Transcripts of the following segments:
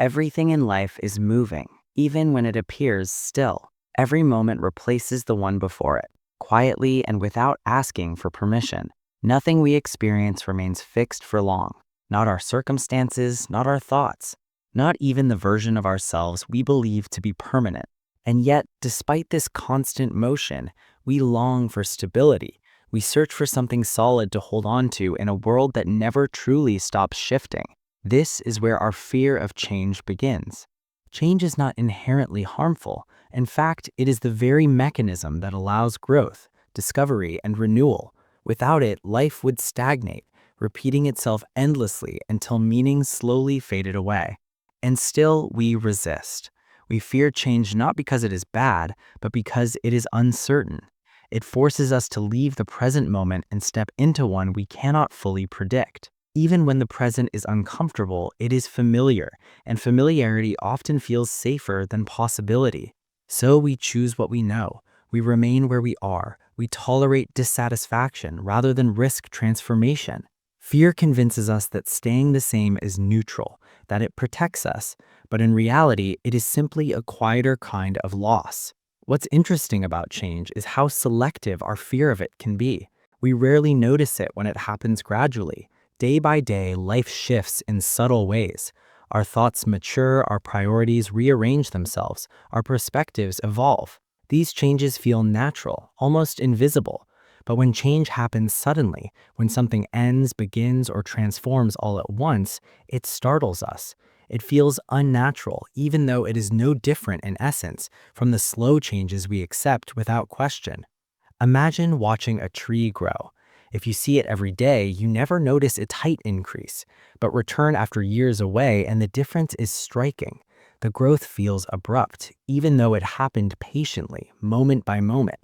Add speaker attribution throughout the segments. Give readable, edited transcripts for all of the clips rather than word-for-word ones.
Speaker 1: Everything in life is moving, even when it appears still. Every moment replaces the one before it, quietly and without asking for permission. Nothing we experience remains fixed for long. Not our circumstances, not our thoughts, not even the version of ourselves we believe to be permanent. And yet, despite this constant motion, we long for stability. We search for something solid to hold on to in a world that never truly stops shifting. This is where our fear of change begins. Change is not inherently harmful. In fact, it is the very mechanism that allows growth, discovery, and renewal. Without it, life would stagnate, repeating itself endlessly until meaning slowly faded away. And still, we resist. We fear change not because it is bad, but because it is uncertain. It forces us to leave the present moment and step into one we cannot fully predict. Even when the present is uncomfortable, it is familiar, and familiarity often feels safer than possibility. So we choose what we know. We remain where we are. We tolerate dissatisfaction rather than risk transformation. Fear convinces us that staying the same is neutral, that it protects us, but in reality, it is simply a quieter kind of loss. What's interesting about change is how selective our fear of it can be. We rarely notice it when it happens gradually. Day by day, life shifts in subtle ways. Our thoughts mature, our priorities rearrange themselves, our perspectives evolve. These changes feel natural, almost invisible. But when change happens suddenly, when something ends, begins, or transforms all at once, it startles us. It feels unnatural, even though it is no different in essence from the slow changes we accept without question. Imagine watching a tree grow. If you see it every day, you never notice its height increase, but return after years away and the difference is striking. The growth feels abrupt, even though it happened patiently, moment by moment.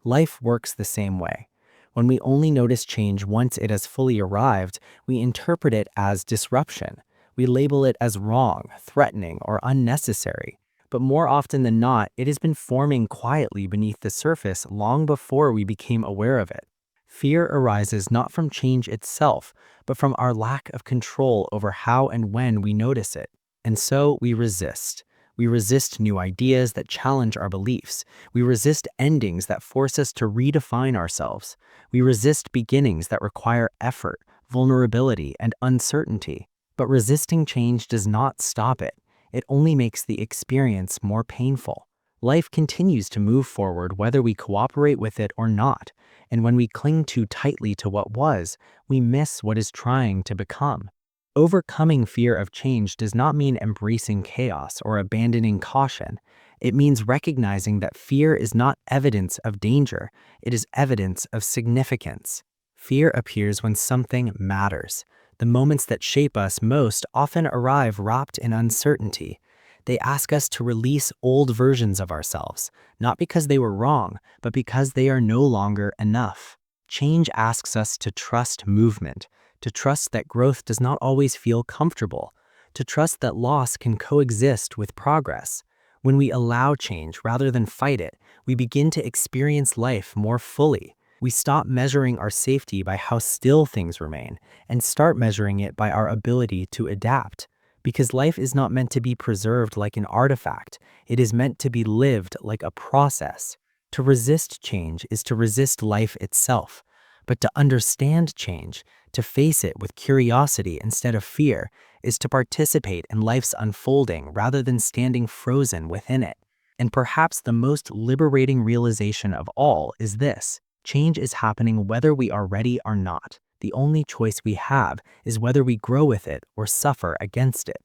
Speaker 1: Life works the same way. When we only notice change once it has fully arrived, we interpret it as disruption. We label it as wrong, threatening, or unnecessary. But more often than not, it has been forming quietly beneath the surface long before we became aware of it. Fear arises not from change itself, but from our lack of control over how and when we notice it. And so we resist. We resist new ideas that challenge our beliefs. We resist endings that force us to redefine ourselves. We resist beginnings that require effort, vulnerability, and uncertainty. But resisting change does not stop it. It only makes the experience more painful. Life continues to move forward whether we cooperate with it or not. And when we cling too tightly to what was, we miss what is trying to become. Overcoming fear of change does not mean embracing chaos or abandoning caution. It means recognizing that fear is not evidence of danger, it is evidence of significance. Fear appears when something matters. The moments that shape us most often arrive wrapped in uncertainty. They ask us to release old versions of ourselves, not because they were wrong, but because they are no longer enough. Change asks us to trust movement, to trust that growth does not always feel comfortable, to trust that loss can coexist with progress. When we allow change rather than fight it, we begin to experience life more fully. We stop measuring our safety by how still things remain and start measuring it by our ability to adapt. Because life is not meant to be preserved like an artifact, it is meant to be lived like a process. To resist change is to resist life itself. But to understand change, to face it with curiosity instead of fear, is to participate in life's unfolding rather than standing frozen within it. And perhaps the most liberating realization of all is this: change is happening whether we are ready or not. The only choice we have is whether we grow with it or suffer against it.